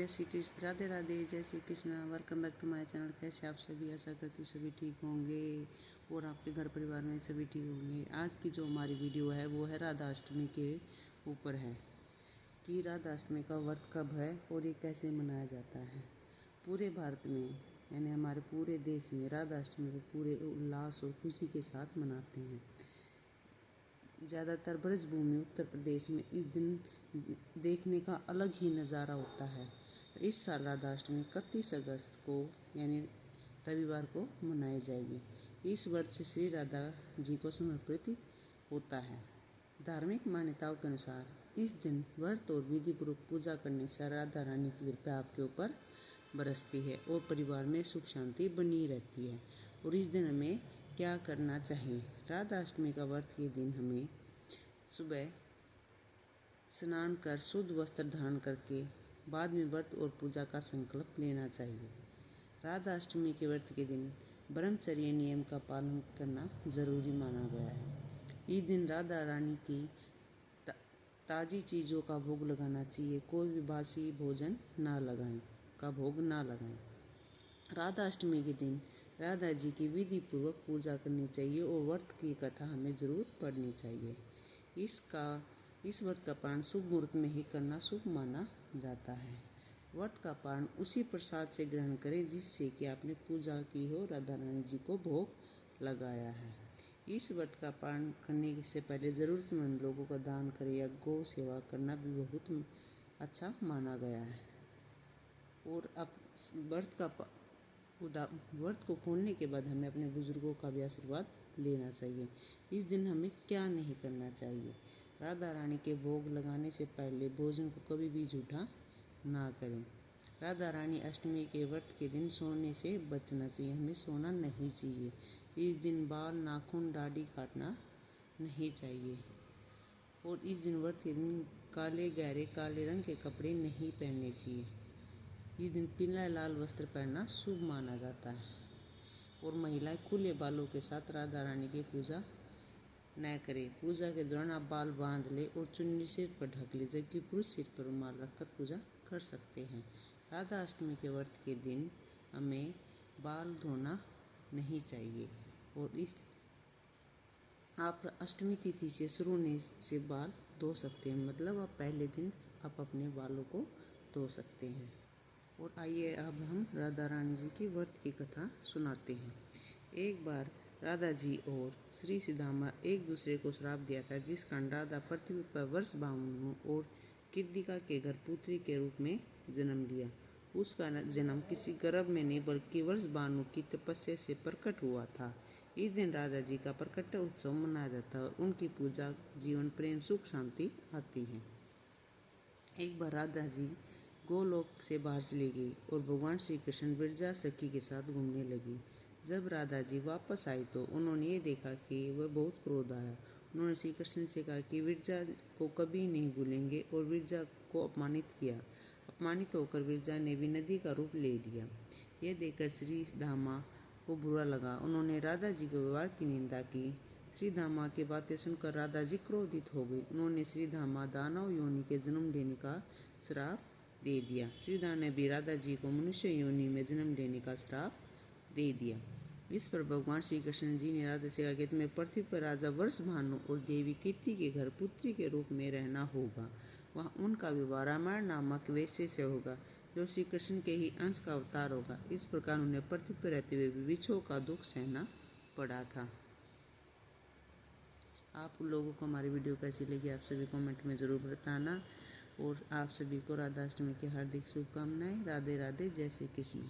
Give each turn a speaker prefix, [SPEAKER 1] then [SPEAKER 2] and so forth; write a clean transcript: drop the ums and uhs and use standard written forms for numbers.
[SPEAKER 1] जय श्री कृष्ण, राधे राधे, जय Shri Krishna. Welcome back to my channel. कैसे आप सभी? आशा करती हूँ सभी ठीक होंगे और आपके घर परिवार में सभी ठीक होंगे। आज की जो हमारी वीडियो है वो है राधा अष्टमी के ऊपर है कि राधा अष्टमी का व्रत कब है और ये कैसे मनाया जाता है। पूरे भारत में यानी हमारे पूरे देश में राधा अष्टमी को पूरे उल्लास और खुशी के साथ मनाते हैं। ज़्यादातर ब्रजभूमि उत्तर प्रदेश में इस दिन देखने का अलग ही नज़ारा होता है। इस साल राधा अष्टमी 31 अगस्त को यानी रविवार को मनाई जाएगी। इस व्रत से श्री राधा जी को समर्पित होता है। धार्मिक मान्यताओं के अनुसार इस दिन व्रत और विधि पूर्वक पूजा करने से राधा रानी की कृपा आपके ऊपर बरसती है और परिवार में सुख शांति बनी रहती है। और इस दिन हमें क्या करना चाहिए? राधा अष्टमी का व्रत के दिन हमें सुबह स्नान कर शुद्ध वस्त्र धारण करके बाद में व्रत और पूजा का संकल्प लेना चाहिए। राधा अष्टमी के व्रत के दिन ब्रह्मचर्य नियम का पालन करना जरूरी माना गया है। इस दिन राधा रानी की ताज़ी चीज़ों का भोग लगाना चाहिए। कोई भी बासी भोजन भोग ना लगाएं। राधा अष्टमी के दिन राधा जी की विधि पूर्वक पूजा करनी चाहिए और व्रत की कथा हमें जरूर पढ़नी चाहिए। इस व्रत का पारण शुभ मुहूर्त में ही करना शुभ माना जाता है। व्रत का पारण उसी प्रसाद से ग्रहण करें जिससे कि आपने पूजा की हो, राधा रानी जी को भोग लगाया है। इस व्रत का पारण करने से पहले ज़रूरतमंद लोगों का दान करें या गौ सेवा करना भी बहुत अच्छा माना गया है। और अब व्रत को खोलने के बाद हमें अपने बुजुर्गों का भी आशीर्वाद लेना चाहिए। इस दिन हमें क्या नहीं करना चाहिए? राधा रानी के भोग लगाने से पहले भोजन को कभी भी जूठा ना करें। राधा रानी अष्टमी के व्रत के दिन सोने से बचना चाहिए। हमें सोना नहीं चाहिए। इस दिन बाल, नाखून, दाढ़ी काटना नहीं चाहिए। और इस दिन व्रत के दिन गहरे काले रंग के कपड़े नहीं पहनने चाहिए। इस दिन पीला लाल वस्त्र पहनना शुभ माना जाता है। और महिलाएं खुले बालों के साथ राधा रानी की पूजा न करें। पूजा के दौरान आप बाल बांध ले और चुन्नी सिर पर ढक ले, जबकि पुरुष सिर पर रुमाल रखकर पूजा कर सकते हैं। राधा अष्टमी के व्रत के दिन हमें बाल धोना नहीं चाहिए। और आप अष्टमी तिथि से शुरू होने से बाल धो सकते हैं, मतलब आप पहले दिन आप अपने बालों को धो सकते हैं। और आइए अब हम राधा रानी जी की व्रत की कथा सुनाते हैं। एक बार राधा जी और श्री सुदामा एक दूसरे को श्राप दिया था, जिस कारण राधा पृथ्वी पर वर्षभानु और कृतिका के घर पुत्री के रूप में जन्म लिया। उसका जन्म किसी गर्भ में नहीं बल्कि वर्षभानु की तपस्या से प्रकट हुआ था। इस दिन राधा जी का प्रकट उत्सव मनाया जाता है और उनकी पूजा जीवन, प्रेम, सुख, शांति आती है। एक बार राधा जी गोलोक से बाहर चली गई और भगवान श्री कृष्ण विरजा सखी के साथ घूमने लगी। जब राधा जी वापस आई तो उन्होंने ये देखा कि वह बहुत क्रोध आया। उन्होंने श्री कृष्ण से कहा कि विरजा को कभी नहीं भूलेंगे और विरजा को अपमानित किया। अपमानित होकर विरजा ने भी नदी का रूप ले लिया। यह देखकर श्री धामा को बुरा लगा। उन्होंने राधा जी के व्यवहार की निंदा की। श्री धामा की बातें सुनकर राधा जी क्रोधित हो गई। उन्होंने श्री धामा दानव योनि के जन्म लेने का श्राप दे दिया। श्री धामा ने भी राधा जी को मनुष्य योनि में जन्म लेने का श्राप दे दिया। इस पर भगवान श्री कृष्ण जी ने राधा से कहा कि तुम्हें पृथ्वी पर राजा वर्षभानु और देवी कीर्ति के घर पुत्री के रूप में रहना होगा। वहाँ उनका विवाह रामायण नामक वेश्या से होगा, जो श्री कृष्ण के ही अंश का अवतार होगा। इस प्रकार उन्हें पृथ्वी पर रहते हुए भी विछोह का दुख सहना पड़ा था। आप लोगों को हमारी वीडियो कैसी लगी आप सभी कमेंट में ज़रूर बताना। और आप सभी को राधा अष्टमी की हार्दिक शुभकामनाएं। राधे राधे, जय श्री कृष्ण।